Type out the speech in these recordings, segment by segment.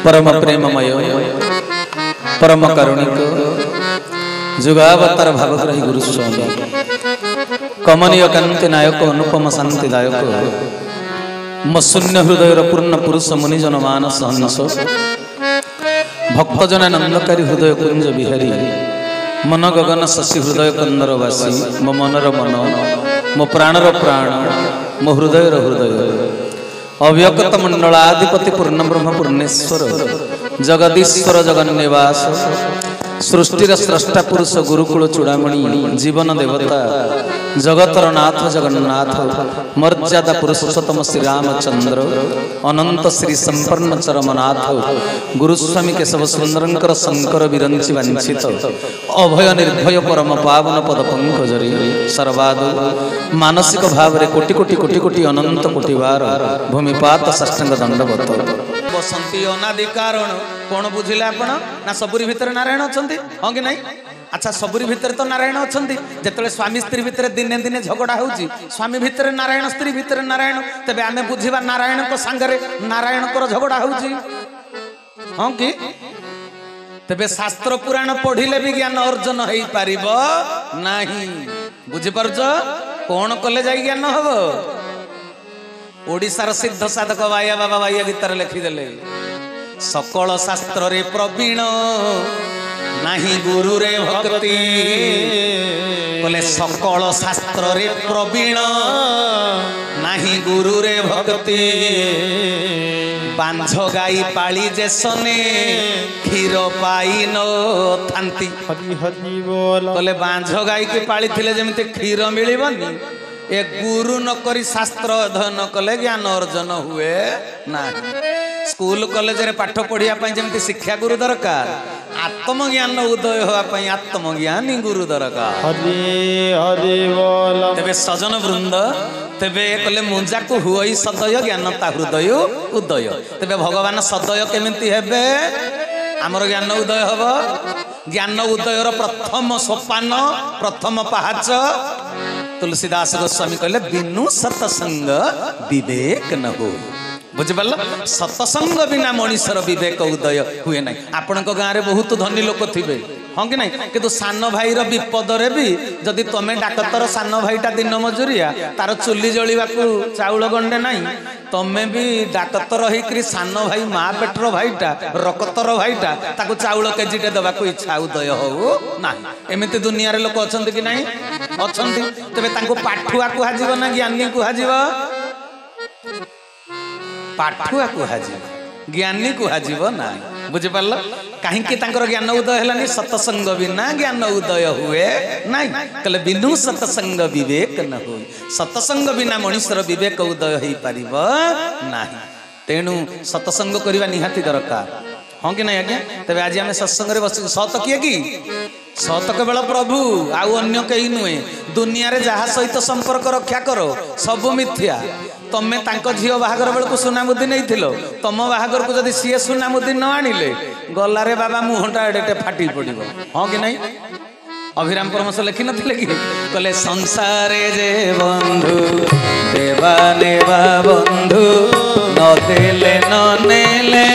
परम प्रेममय परम कारुणिक जुगावतार भावग्राही गुरु स्वामी कमनीय कांति नायक अनुपम शांतिदायक मशून्य हृदय पूर्ण पुरुष मुनिजन मानस हंस भक्तजन नंदकारी हृदय कुंज बिहारी मन गगन शशि हृदय कंदरवासी मो मनर मन मो प्राणर प्राण मो हृदयर हृदय अव्यक्त मंडलाधिपति पूर्ण ब्रह्म पूर्णेश्वर जगदीश्वर जगन्निवास सृष्टिर स्रष्टा पुरुष गुरुकुल चूड़ामणि जीवन देवता जगतर नाथ जगन्नाथ मर्यादा पुरुषोत्तम श्री रामचंद्र अनंत श्री संपन्न चरमनाथ गुरुस्वामी केशव सुंदरंकर शंकर विरंचि वांछित अभय निर्भय परम पावन पद पंकजरी सर्वाद मानसिक भाव रे कोटि कोटि कोटि कोटि अनंत कोटि बार भूमिपात साष्टांग दंडवत बसंती अनादि कारण कौन बुझिले आपण ना सबुरी भितर नारायण अछंती हां कि नहीं। अच्छा सबुरी भितर तो नारायण अछंती जेतले स्वामी स्त्री भितर दिने दिने झगड़ा होउची स्वामी भितर नारायण स्त्री भितर नारायण तबे आमे बुझिबा नारायण को संगरे नारायण को झगड़ा होउची हां कि तबे शास्त्र पुराण पढ़िले भी ज्ञान अर्जन हेई पारिबो नाही बुझि परछ कोन कले जाई ज्ञान हबो ओडिशार सिद्ध साधक बाया बाबा बाया गीतार लिखिदेले सकल शास्त्र रे प्रवीण नाही गुरु रे भक्ति बोले सकल शास्त्र रे प्रवीण नाही गुरु रे भक्ति बांझ गाई पाली जेसने क्षीर पाई न थांती बोले बांझ गाई के पाली थिले जेमिति क्षीर मिलिबनी ए गुरु न करी शास्त्र अध्ययन कले ज्ञान अर्जन हुए ना स्कूल कॉलेज रे पाठ पढ़िया जमी शिक्षा गुरु दरकार आत्मज्ञान उदय होगापी आत्मज्ञानी गुरु दरकार तेबे सजन वृंद तेबे कले मुंजा को हुई सदय ज्ञानता हृदय उदय तेबे भगवान सदय केमिति हेबे आमर ज्ञान उदय हब ज्ञान उदयर प्रथम सोपान प्रथम पहाच तुलसीदास गोस्वामी कहले बिनु सतसंग विवेक न हो बुझिपाल सतसंग बिना मनीषर विवेक उदय हुए ना। आपण गाँव में बहुत धनी लोक थे हाँ कि नहीं किंतु सान भाई विपद रे भी जदि तमें डाकतर सान भाईटा दिन मजुरिया तार चुली जलिबा चाउल गंडे नहीं तमें भी डाकतर होकर सान भाई माँ पेटर भाईटा रकतर भाईटा ताको चाउल केजीटे देवा इच्छा उदय हो ना। एमती दुनिया लोक अच्छा कि नहीं अच्छा तेरे पाठुआ कह ना ज्ञानी कह पाठुआ कह ज्ञानी कह ना बुझिपाल कहीं ज्ञान उदय है सतसंग बिना ज्ञान उदय हुए ना कहले बिनु सतसंग विवेक न हो सतसंग बिना मनुष्यर विवेक उदय हो पार ना तेणु सतसंग करने निहाती दरकार हाँ कि नहीं आज्ञा तेरे आज आम सत्संग बस सत किए कि सत केवल प्रभु आउ अन्य कहीं नुहे दुनिया रे जहा सहित संपर्क रक्षा करो सब मिथ्या तमें तांको झील बाहागर बेलू सुना मुदी नहीं तुम बाहागर को जब सी सुना मुदी न आनिले गलारे बाबा मुहटा एडे फाटी पड़ो हाँ कि नहीं। अभिराम परमश लिखि नथिले कि कहले संसारे जे बंधु देवा नेवा बंधु न देले न नेले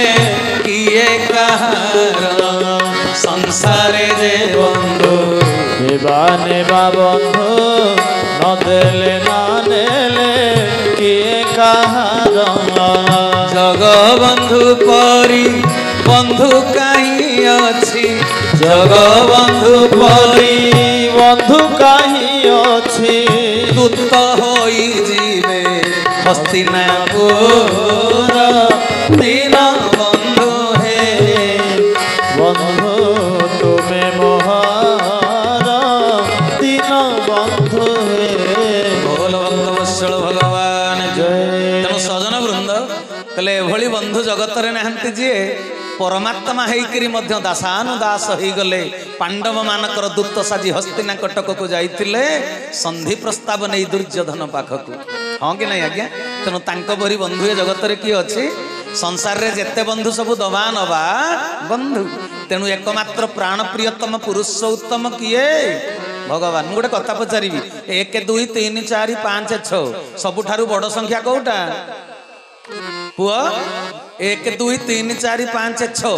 किए कहार संसारे जे बंधु देवा नेवा बंधु न देले न नेले किए कहार जगबंधु परी बंधु कहीं अच्छी जगबंधु परी बंधु कहीं अच्छी दूत होई जीवे हस्तिनापुर तीन बंधु है बंधु तुम्हें मोहर तीन बंधु है बोल भक्त वत्सल भगवान जय। तेणु सजन वृंद कहले एभली बंधु जगत रे नाहंती जे परमात्मा होकर दासानुदास हो गले पांडव मानकर दूत साजी हस्तिना कटक को जाइतिले संधि प्रस्ताव नहीं दुर्योधन पाखक हाँ कि नहीं आज्ञा। तेणु तांको बंधु जगत रे किए अच्छी संसार रे जेते बंधु सबू दबा नबा बंधु तेणु एकमात्र प्राण प्रियतम पुरुष उत्तम किए भगवान। गोटे कथा पचारि 1 2 3 4 5 6 सबुठारु बड़ संख्या कोटा पुआ 1 2 3 4 5 6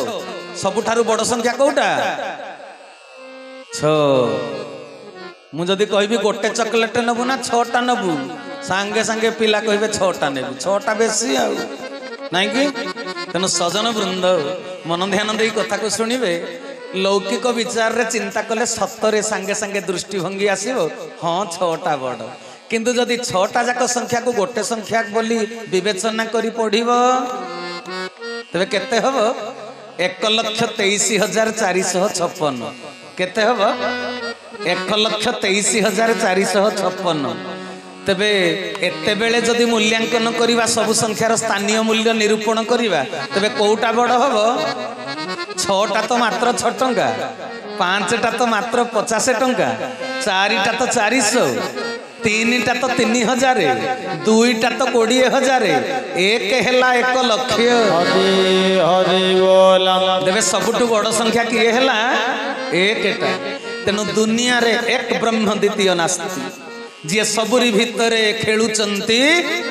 सबुठारु बड़ संख्या कोउटा 6 मु जदि कहबी गोटे चॉकलेट नबु ना 6टा नबु सांगे सांगे पिला कहबे 6टा नेबु 6टा बेसी आ नहीं कि तेणु सजन वृंद मन ध्यान दे कथा को शुणिबे लौकिक विचार रे चिंता कले सतरे सांगे सांगे दृष्टिभंगी आसीबो हाँ 6टा बड़ किंतु जदि 6टा जाक संख्या को गोटे संख्या बोली विवेचना करी पढ़िबो तबे केते हबो 1,23,456 केते हबो 1,23,456 तेबे एते बेले जदि मूल्यांकन करिबा सब संख्यार स्थानीय मूल्य निरूपण करिबा तबे कोउटा बड़ हबो 6टा तो मात्र 6 टंका 5टा तो मात्र 50 टंका 4टा तो 400 3टा तो 3000 2टा तो 20,000 एक हेला 1 लाख तेबे सबुठु बड़ संख्या किए हेला 1टा तेनु दुनिया रे एक ब्रह्म द्वितीय नास्ति जी सबुरी भितरे खेलुचंती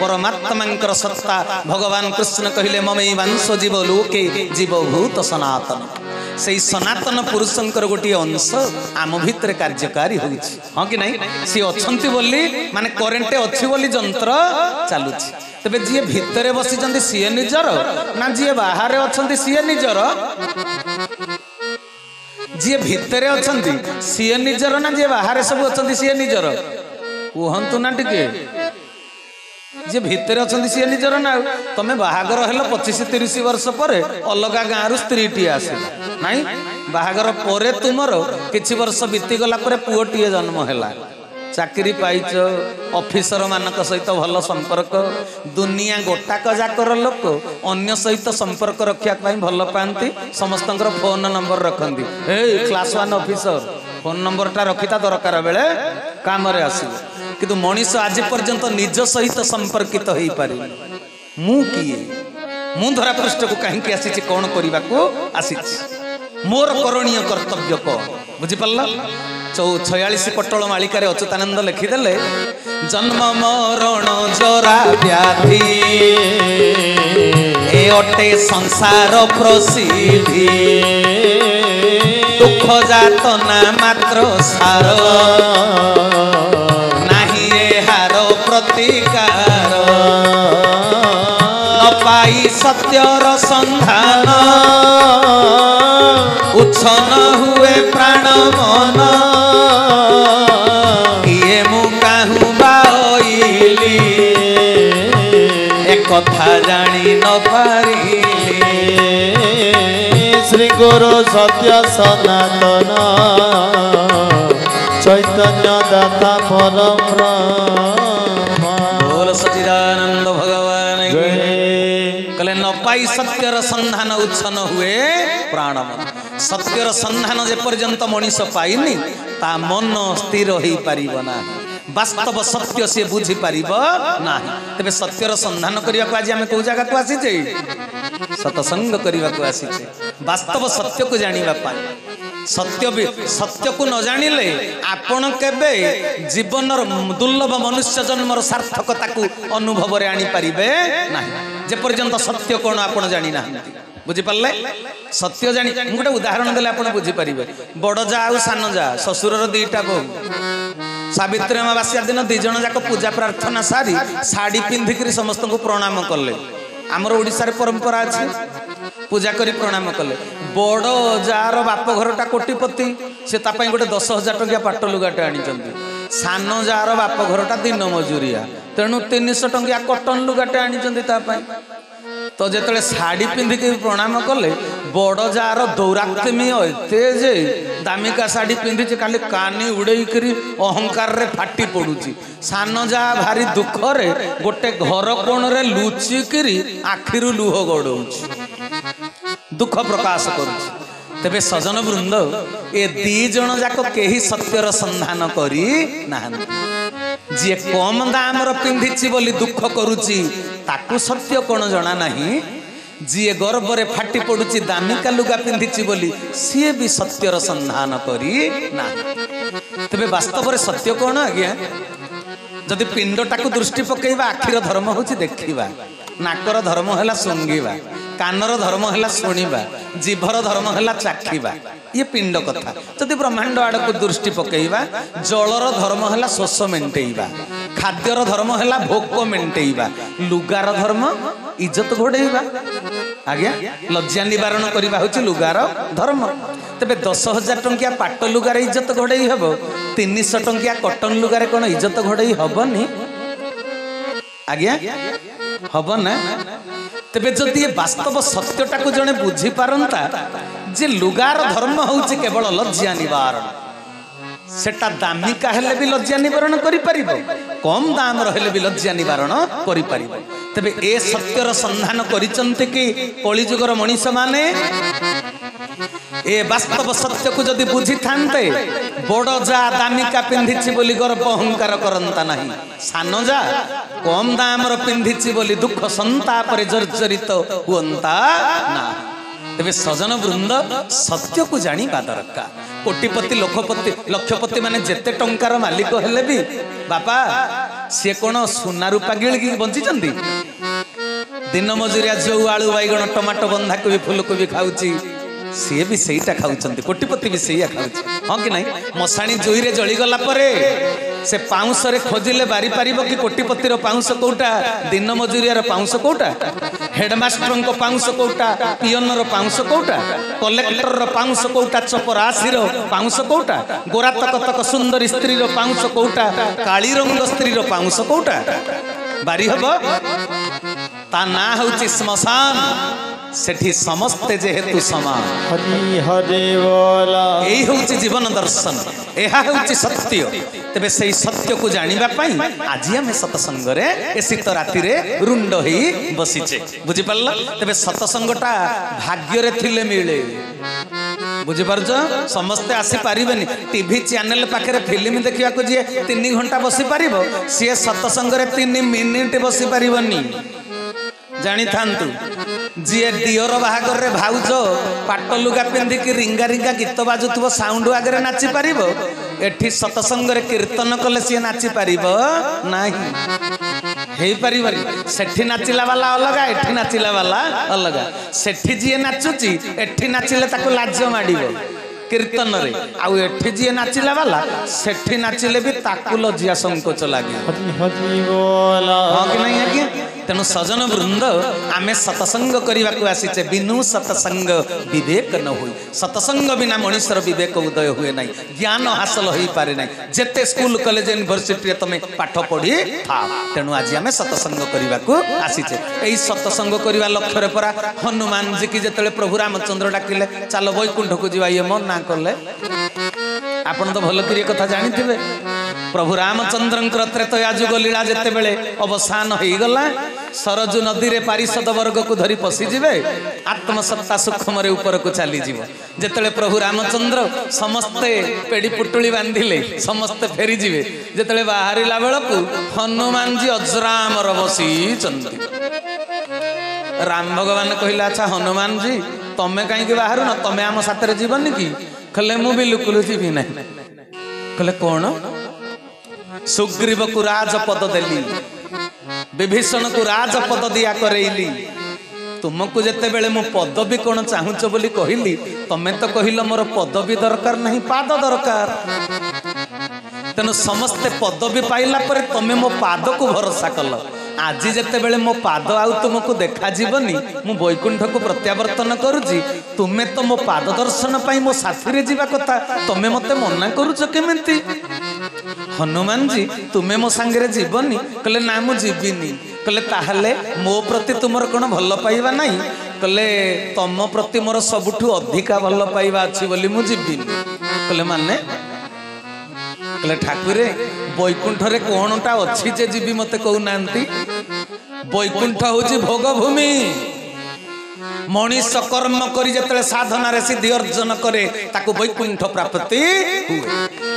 परमात्मा सत्ता भगवान कृष्ण कहले ममे वंश जीव लोके जीवभूत सनातन से सनातन पुरुषंकर गोटे अंश आम भितर कार्यकारी होइछि हाँ कि नहीं सी अछंती बोली माने करेंट अछि बोली जंत्र चालुछि तबे जी भितरे बसिचंती सी निजर ना जी बाहर अछंती सी निजर जी भितरे अछंती सी निजर ना जी बाहर सब अछंती सी निजर कहतु ना टिके जे भितर अच्छा सी निजर ना तमे बाहागर हेल 25-30 वर्ष पर अलग गाँव स्त्री टी आस नाई बाहागर परे तुमर किछि वर्ष बीती गला परे पुओटीए जन्म हैला चाकरी पाइच ऑफिसर मानक सहित भल संपर्क दुनिया गोटाक जाकर लोक अन्य सहित संपर्क रखा भल पाती समस्त फोन नंबर रखती ए क्लास 1 ऑफिसर फोन नंबर टा रखिता दरकार बेले काम रे आसीबो किंतु मनीष आज पर्यंत निज सहित संपर्कित हो पारे मु किए मु धरा पृष्ठ को कहीं आसी कौन करने को आसी मोर करणीय कर्तव्य को बुझिपाल 46 पटल मालिकार अच्युतानंद लिखिदेले जन्म मरण जरा व्याधि ए अटे संसार प्रसिद्धि दुख जातना मात्र सार नाही हार प्रतिकार न पाई सत्यर संधान उच्छन हुए प्राण मन किए मु काहू बाइली एक कथा जानी न पारिली श्री गुरु सत्य सनातन चैतन्य दाता परम बोल सच्चिदानंद भगवान कले न पाई सत्यर संधान उच्छन हुए प्राण मन सत्यर संधान जे पर्यंत मनीष पाइनी ता मन स्थिर हो पारिबो ना वास्तव सत्य से बुझी पारिबो ना तबे सत्यर संधान करिया को आज हमें को जगह को आसी छै सत्संग करिया को आसी छै वास्तव सत्य को जानिबा पाई सत्य को न जानिले आपण केबे जीवनर दुर्लभ मनुष्य जन्मर सार्थकता को अनुभव रे आनी पारिबे नाही जे पर्यंत सत्य कोन आपण जानि ना बुझी पारले सत्य जानी गोटे उदाहरण देले आपण बुझी पारिबे बड़ जा आ सान जा ससुरर दुईटा बहु सावित्री अमावास्या दिन 2 जन जाक पूजा प्रार्थना सारी साड़ी पिंधिक समस्त को प्रणाम कले आमर ओडिसा रे परंपरा अछि पूजा करी प्रणाम कले बड़ जार बाप घरटा कोटिपति से तापाई गोटे 10,000 टंकिया पाट लुगाटे आनी सान जार बाप घरटा दिन मजूरिया तेणु 300 टंकिया कटन लुगाटे आनी तो जिते शाढ़ी पिंधिक प्रणाम कले बड़ जार दौरात्मी एते जे दामिका शाढ़ी पिंधि खाली कानी उड़े अहंकार रे फाटी पड़ुची सान जा भारी दुख रे गोटे घर कोण रे लुचिकी आखिरु लुह गड़ौची दुख प्रकाश करुची तेबे सजन वृंद ए 2 जन जाक केही सत्यर संधान करी नाहंती जी कम दाम पिंधि बोली दुख करुची ताकू सत्य कौन जना नहीं जी गर्भ रे फाटी पड़ुची दामिका लुगा पिंधि बोली सी भी सत्यर संधान करी ना तेबे वास्तव रे सत्य कौन आज्ञा जदि पिंडटा को दृष्टि पकेबा आखिर धर्म होची देखिबा नाकर धर्म हैला सुंगीबा कानर धर्म है शुणा जीभर धर्म है चाखिबा ये पिंड कथा जदि ब्रह्मांड आड़ को दृष्टि पकेबा जलर धर्म है शोष मेटेबा खाद्यर धर्म है भोक मेटेबा लुगार धर्म इज्जत घोड़ेबा आज्ञा लज्जा निवारण करवा हूँ लुगार धर्म तेरे 10,000 टंकिया पाट लुगार इज्जत घोड़े हम 300 टंकिया कटन लुगार कौन इज्जत घोड़े हबनी आज्ञा हम ना तेरे जदि ये वास्तव सत्यटा को जड़े बुझी पारंता जे लुगार धर्म हूँ केवल लज्जा निवारण सेटा दामिका हेले भी लज्जा निवारण करि परिबो कम दाम रहले भी लज्जा निवारण करि परिबो तबे ए सत्यर संधान करिचंते कि कलिजुगर मनीष माने ए वास्तव सत्य को जदि बुझी थांते बड़ जा दामिका पिंधिछि बोली गर्व अहंकार करंता नहीं सान जा कम दाम रो पिंधिछि बोली दुख संताप रे जर्जरित हुंता ना तेरे सजन वृंद सत्य को जानिबा दरकार कोटिपति लोकपति लक्षपति माने जेते टंकार मालिक हेले भी बापा सी कौन सुना रूपा गिळगी बंची चंदी दिन मजुरिया जो आलू बैगण टमाटो बंधा कोबी फूलकोबी खाऊची सी भी सहीटा खाऊचंती कोटिपति भी सही खाऊची हाँ कि नहीं मशाणी जुई रे जली गला परे से पाउंस रे खोजिले बारी पारिबो कि कोटिपतिर पाउंस कोउटा दिन मजुरियार पाउंस कोउटा हेडमास्टर को पाउंस कोउटा पियन रो पाउंस कोउटा कलेक्टर रो पाउंस कोउटा चपरासी रो पाउंस कोउटा गोरा तक तक सुंदर स्त्री रो पाउंस कोउटा काली रंग स्त्री रो पाउंस कोउटा बारी हबो ता ना होची श्मशान सेठी समस्ते जेहेतु समान हरि हरि बोला यही होची जीवन दर्शन एहा होची सत्य तेबे सेही सत्य को जानिबा पई आज हम सत्संग रे ए शीत राति रे रुंड होई बसिचे बुझि परला तेबे सत्संगटा भाग्य रे थिले मिले बुझि परछ समस्ते आसी पारिबेनी टीवी चैनल पाखरे फिल्म देखिया को जे 3 घंटा बसी पारिबो से सत्संग रे 3 मिनिट बसी पारिबनी जानी थांतु जी दियर बाहागर रे भाउज पाट लुगा पिंधिकी रिंगा रिंगा गीत बाजुथबो साउंड आगे नाची पारिबो एठी सत्संग रे कीर्तन कले सी नाची पारिबो नाही हेई पारिबनी सेठी नाचिला वाला अलगा एठी नाचिला वाला अलगा सेठी जी नाचुची एठी नाचिले ताको लाज माडिबो कीर्तन रे आउ एठी जी नाचिला वाला सेठी नाचिले भी ताकु लज्जा संकोच लागे हरि हरि बोला हाँ कि नहीं आज्ञा तेणु सजन वृंद आमे सत्संग करने को आसीचे बिनु सत्संग विवेक न हुई सत्संग बिना मनुष्यर विवेक उदय हुए नहीं ज्ञान हासिल हो पारे नहीं जेते स्कूल कॉलेज यूनिवर्सिटी तुम पाठ पढ़ी था तेणु आज आमे सत्संग करने को आसीचे यही सत्संग करने लक्ष्य परा हनुमान जी की जिते प्रभु रामचंद्र डाकिले चलो वैकुंठ को जीवा ये मन ना कले आपण तो भल कर कथा जानी प्रभु रामचंद्र त्रेतया जुग लीला जिते बेले अवसान हो गला सरजू नदी रे पारिषद वर्ग को धरी पशिजे आत्मसत्ता सुखम ऊपर को चली जिते प्रभु रामचंद्र समस्ते पेड़ी पुटुली बांधिले समस्ते फेरी जीवे जिते बाहर बेलू हनुमान जी अजरामर बसी राम भगवान कहले अच्छा हनुमान जी तमें कहीं बाहर न तमें आम साथ जीवन कि कहले मु बिल्कुल जीवी ना कहले कौन सुग्रीव को राजपद देली विभीषण को राजपद दिया करैली तुमको जिते बेले मु पदवी कौन चाहूच बोली कहली तमें तो कहल मोर पदवी दरकार नहीं पाद दरकार तेणु समस्ते पदवी पाइला पर तमें मो पाद को भरोसा कल आज जिते बेले मो पाद आउ तुमको देखा जीवनी मु वैकुंठ को प्रत्यावर्तन करुची तुम्हें तो मो पाद दर्शन पाई मो साथी रे जीवा कथा तमें मते मना करूच केमिति हनुमान जी तुम्हें मो सांगे जीवनी कहले ना मु जीविनी कहले ताहले मो प्रति तुमर कौन भल पाइबा नहीं कहले तम प्रति मोर सबुठु अधिका भल पाइबा अच्छी बोली मु जीविनी कहले माने कहले ठाकुरे वैकुंठ रे कौनटा अच्छी जे जीवी मते कहू नांती वैकुंठ होची भोग भूमि मनीष कर्म करी जतले साधना रे सिद्धि अर्जन करे ताकू वैकुंठ प्राप्ति हुए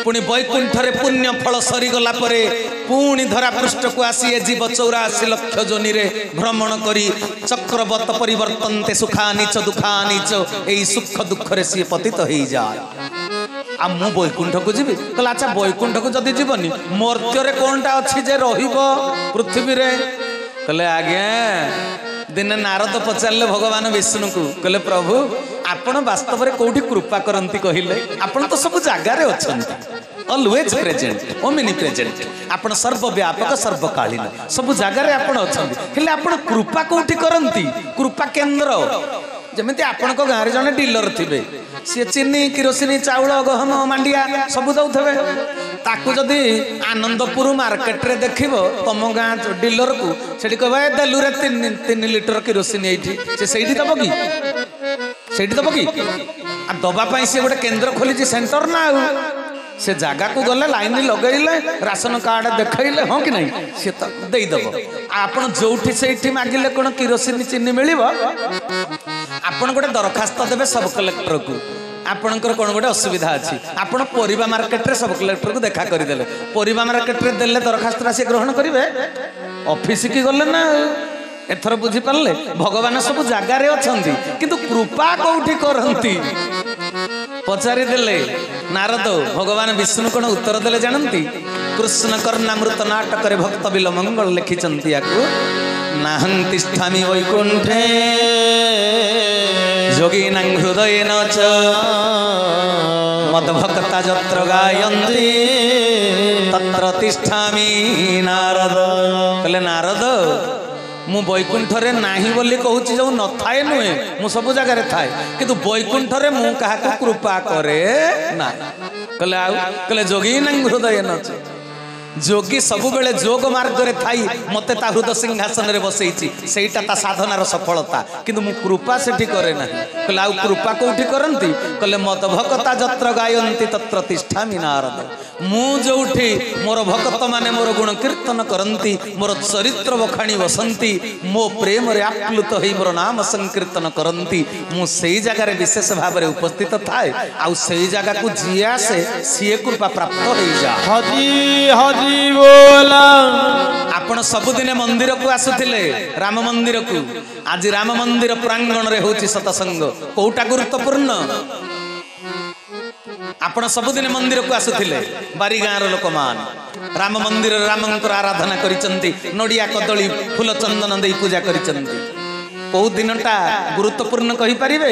पुणी वैकुंठ रे पुण्य फल सरी गला परे पुणी धरा पृष्ठ को आसी ए जीव 84 लक्ष जोनि रे भ्रमण करी चक्रवत परिवर्तनते सुखानि च दुखानि च एई सुख दुख रे सी पतित होई जाय आ मु वैकुंठ को जीवी कहला अच्छा वैकुंठ को जदि जीवनी मर्त्य रे कोनटा अछि जे रहिबो पृथ्वी रे कहले आज्ञा दिने नारद पचारे भगवान विष्णु को कहले प्रभु आपण वास्तव में कौटी कृपा करती कहले आपण तो सब जगार अच्छा ऑलवेज प्रेजेंट ओमिनी प्रेजेंट आपण सर्वव्यापक सर्वकालीन सब जगार आपण अच्छा हेले आपण कृपा कौटी करती कृपा केन्द्र जमीती आपण गाँव में जड़े डीलर थे सी चीनी किरोसिनी चाउल गहम मांडिया सब दौथे ताकू जदि आनंदपुर मार्केट रे देखिब तुम गाँ डीलर को से कह देलु रे 3 लिटर किरोसिनी ये से दब कि से दब कि दवापाई सी गोटे केन्द्र खोली सेंटर ना से जगह को गले लाइन लगेले राशन कार्ड देखले हाँ कि नहीं सी तो देदब आपड़ जो से मागिले कौन किरोसिनी चीनी मिल आपड़ गोटे दरखास्त देवे सब कलेक्टर को आपणकर कौन गोटे असुविधा अच्छी आपण परिबा मार्केट रे सब कलेक्टर को देखा करदेले परिबा मार्केट रे देले दरखास्त राशि ग्रहण करेंगे ऑफिस की गले ना एथर बुझी पारे भगवान सब जगार अच्छा किंतु कृपा कौटी करती पचारि देले नारद भगवान विष्णु कौन उत्तर देले जानती कृष्ण कर्णामृत नाटक भक्त बिल मंगल लिखिंट या नाहंतिष्ठामि वैकुंठे योगिनां हृदयेन च मद्भक्ता जत्र गायन्ति तत्र तिष्ठामि नारद कहले नारद मु वैकुंठ रे नाही बोली कहूँ जो न थाए नुहे मु सब जगह थाए किंतु वैकुंठ रे मु क्या कृपा करे ना कहले जोगिनां हृदयेन च जोगी सब बेले जोग मार्ग रे थाई मते ता हृदय सिंहासन रे बसैछि सेटा ता साधनार सफलता किंतु मु कृपा सेठी करे ना कहले आउ कृपा कोठी करंती कहले मत भक्ता जत्र गायन्ति तत्र तिष्ठामि नारद मु जोठी मोर भक्त माने मोर गुण कीर्तन करंती मोर चरित्र बखाणी बसंती मो प्रेम रे आप्लुत होई मोर नाम संकीर्तन करंती मु सेई जगह रे विशेष भाव रे उपस्थित थाए आउ सेई जगह को जिया से सीए कृपा प्राप्त होई जा हरि हरि बोला आपण सबुदिने मंदिर को आसुथिले राम मंदिर को आज राम मंदिर प्रांगण रे होची सतसंग कोउटा गुरुत्वपूर्ण आपण सबुदिने मंदिर को आसुथिले बारी गाँव लोक मान राम मंदिर रामंकर आराधना करिसंती नडिया कदली फूल चंदन दे पूजा करिसंती को दिनटा गुरुत्वपूर्ण कहि परिबे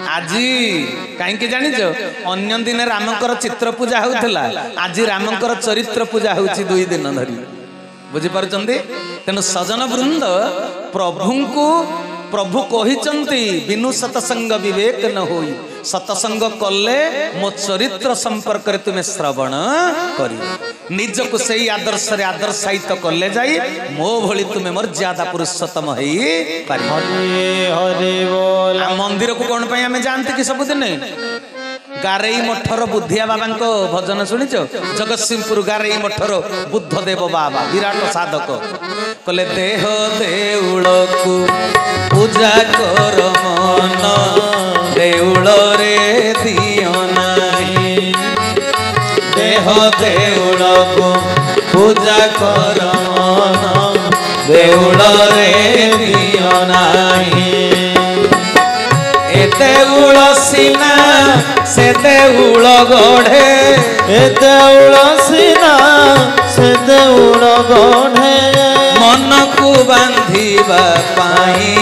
आज कहीं जानिच अन्य दिन रामकर चित्र पूजा होता आज रामकर चरित्र पूजा होची 2 दिन धरी बुझीपार तेणु सजन वृंद प्रभु को प्रभु कही बिनु सतसंग विवेक न होई सतसंग कले मो चरित्र संपर्क रे तुम्हें श्रवण करी निजको से आदर्श रे आदर्शायित कले जाई मो भली तुम्हें मर्यादा पुरुषोत्तम है मंदिर को कौन पाई आमे जानते कि सबुदिन गारेई मठर बुद्धिया बाबा भजन शुणिच जगतसिंहपुर गारेई मठर बुद्धदेव बाबा विराट साधक कले देह देउल को पूजा कर मन देउल रे दियो नाही देह देउल को पूजा कर मन देउल रे दियो नाही देउल सीना से देउल गढ़े देउल सीना से देउल गढ़े मन को बांधिबा पाई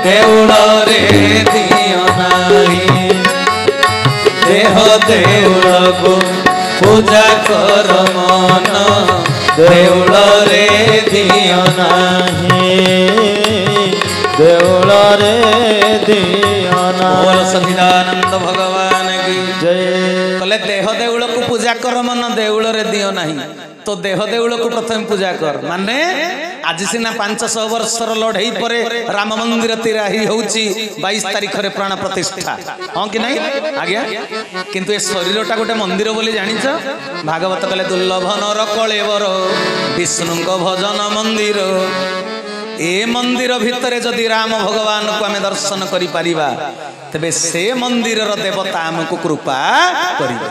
देउल रे दियो नाही देह देउल को पूजा कर मन देउल रे दियो नाही देउल रे दियो नाही सच्चिदानंद भगवान की जय कले देह देउल को पूजा कर मन देउल रे दियो नाही तो देह देउल को प्रथम पूजा कर माने आज सिना 500 वर्षर लड़ई परे राम मंदिर तिराही होउची 22 तारीख रे प्राण प्रतिष्ठा हां कि नहीं आज्ञा किंतु ए शरीरटा गोटे मंदिर बोली जानिछ भागवत कले दुर्लभ नर कलेवर विष्णु को भजन मंदिर ए मंदिर भितर जदि राम भगवान को आमे दर्शन करि परिबा तबे से मंदिर रो देवता हमको कृपा करिबे